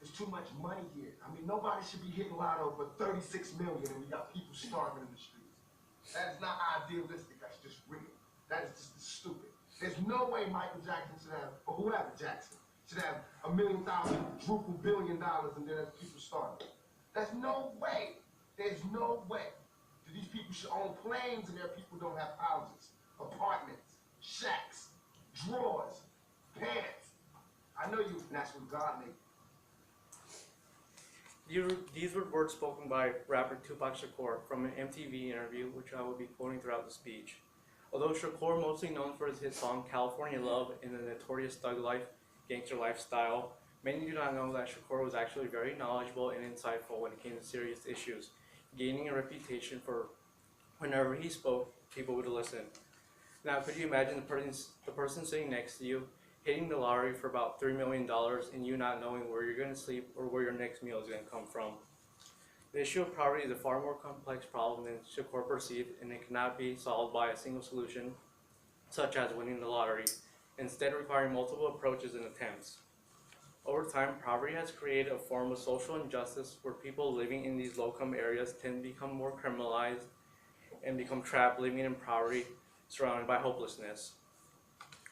There's too much money here. I mean, nobody should be hitting lotto for 36 million and we got people starving in the streets. That is not idealistic, that's just real. That is just stupid. There's no way Michael Jackson should have, or whoever Jackson, should have $1 million, quadruple $1 billion, and then there's people starving. There's no way. There's no way. These people should own planes and their people don't have houses, apartments, shacks, drawers, pants. I know you, and that's what God made. These were words spoken by rapper Tupac Shakur from an MTV interview, which I will be quoting throughout the speech. Although Shakur, mostly known for his hit song California Love and the notorious thug life, gangster lifestyle, many do not know that Shakur was actually very knowledgeable and insightful when it came to serious issues, gaining a reputation for whenever he spoke, people would listen. Now, could you imagine the person sitting next to you hitting the lottery for about $3 million and you not knowing where you're going to sleep or where your next meal is going to come from? The issue of poverty is a far more complex problem than Shakur perceived, and it cannot be solved by a single solution, such as winning the lottery, instead requiring multiple approaches and attempts. Over time, poverty has created a form of social injustice where people living in these low-income areas tend to become more criminalized and become trapped living in poverty, surrounded by hopelessness.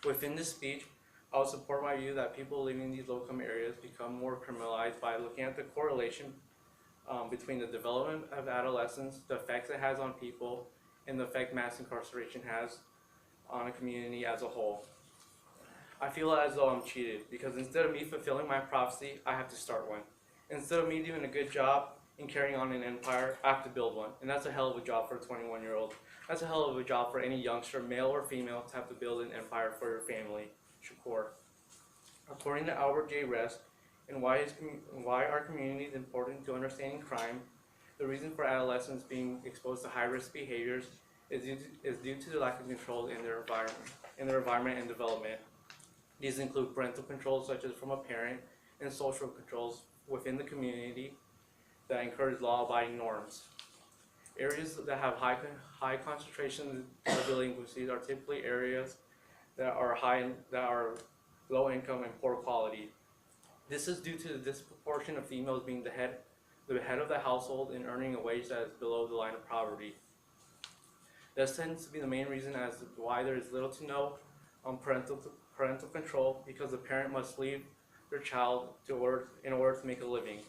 Within this speech, I will support my view that people living in these low-income areas become more criminalized by looking at the correlation between the development of adolescence, the effects it has on people, and the effect mass incarceration has on a community as a whole. I feel as though I'm cheated because instead of me fulfilling my prophecy, I have to start one. Instead of me doing a good job and carrying on an empire, I have to build one. And that's a hell of a job for a 21-year-old. That's a hell of a job for any youngster, male or female, to have to build an empire for your family. Shakur. According to Albert J. Rest, and why our community is important to understanding crime, the reason for adolescents being exposed to high-risk behaviors is due to the lack of control in their environment and development. These include parental controls such as from a parent and social controls within the community that encourage law-abiding norms. Areas that have high concentrations of delinquencies are typically areas that are low income and poor quality. This is due to the disproportion of females being the head of the household and earning a wage that is below the line of poverty. This tends to be the main reason as to why there is little to no parental control, because the parent must leave their child in order to make a living.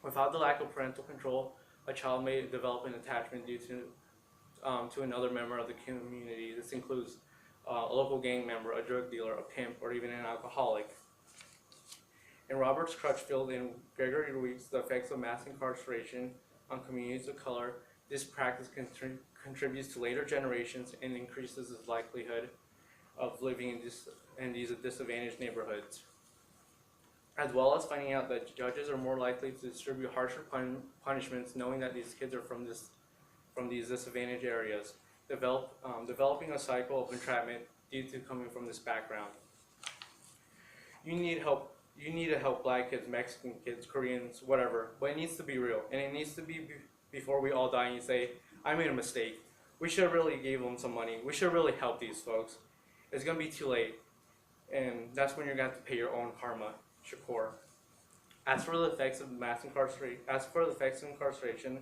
Without the lack of parental control, a child may develop an attachment due to another member of the community. This includes a local gang member, a drug dealer, a pimp, or even an alcoholic. In Roberts Crutchfield and Gregory Ruiz, The Effects of Mass Incarceration on Communities of Color, this practice contributes to later generations and increases the likelihood of living in these disadvantaged neighborhoods, as well as finding out that judges are more likely to distribute harsher punishments knowing that these kids are from these disadvantaged areas, developing a cycle of entrapment due to coming from this background. You need to help black kids, Mexican kids, Koreans, whatever, but it needs to be real, and it needs to be before we all die and you say, I made a mistake. We should have really gave them some money. We should really help these folks. It's going to be too late, and that's when you're going to have to pay your own karma. Shakur. As for the effects of incarceration,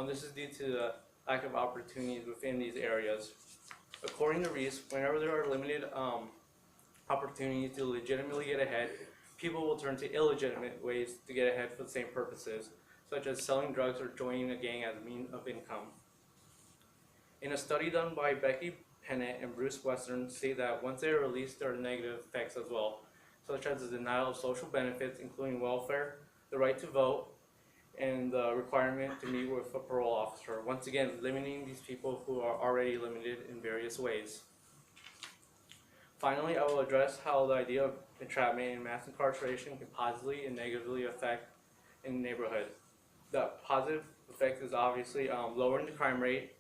this is due to the lack of opportunities within these areas. According to Reese, whenever there are limited opportunities to legitimately get ahead, people will turn to illegitimate ways to get ahead for the same purposes, such as selling drugs or joining a gang as a means of income. In a study done by Becky Pennant and Bruce Western, say that once they are released, there are negative effects as well, such as the denial of social benefits, including welfare, the right to vote, and the requirement to meet with a parole officer, once again limiting these people who are already limited in various ways. Finally, I will address how the idea of entrapment and mass incarceration can positively and negatively affect in the neighborhood. The positive effect is obviously lowering the crime rate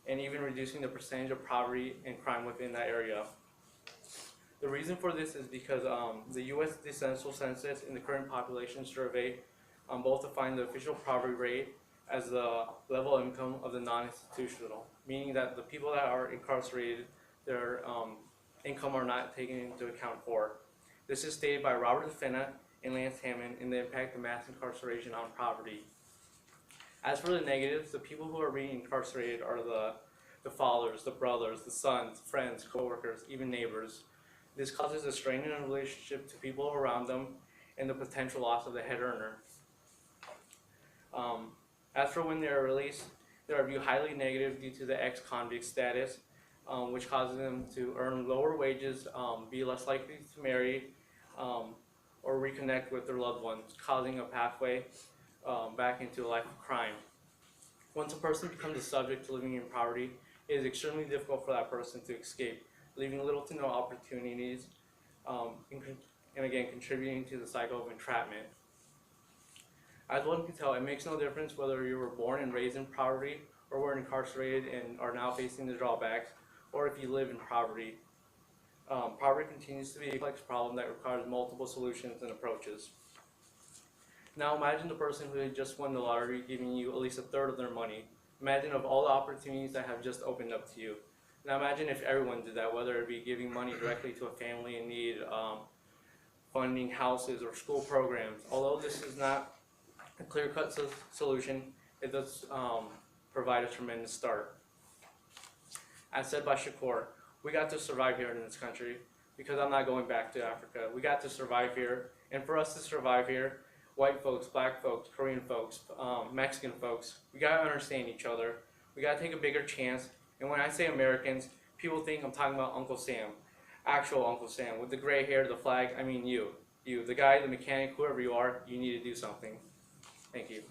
and even reducing the percentage of poverty and crime within that area. The reason for this is because the U.S. Census Census and the current population survey both define the official poverty rate as the level of income of the non-institutional, meaning that the people that are incarcerated, their income are not taken into account for. This is stated by Robert Defina and Lance Hammond in the impact of mass incarceration on poverty. As for the negatives, the people who are being incarcerated are the fathers, the brothers, the sons, friends, coworkers, even neighbors. This causes a strain in a relationship to people around them and the potential loss of the head earner. As for when they are released, they are viewed highly negative due to the ex-convict status, which causes them to earn lower wages, be less likely to marry, or reconnect with their loved ones, causing a pathway back into a life of crime. Once a person becomes a subject to living in poverty, it is extremely difficult for that person to escape, leaving little to no opportunities, and again, contributing to the cycle of entrapment. As one can tell, it makes no difference whether you were born and raised in poverty, or were incarcerated and are now facing the drawbacks, or if you live in poverty. Poverty continues to be a complex problem that requires multiple solutions and approaches. Now imagine the person who had just won the lottery giving you at least a third of their money. Imagine of all the opportunities that have just opened up to you. Now imagine if everyone did that, whether it be giving money directly to a family in need, funding houses or school programs. Although this is not a clear-cut solution, it does provide a tremendous start. As said by Shakur, we got to survive here in this country because I'm not going back to Africa. We got to survive here, and for us to survive here, white folks, black folks, Korean folks, Mexican folks, we gotta understand each other. We gotta take a bigger chance. And when I say Americans, people think I'm talking about Uncle Sam, actual Uncle Sam, with the gray hair, the flag. I mean you, the guy, the mechanic, whoever you are, you need to do something. Thank you.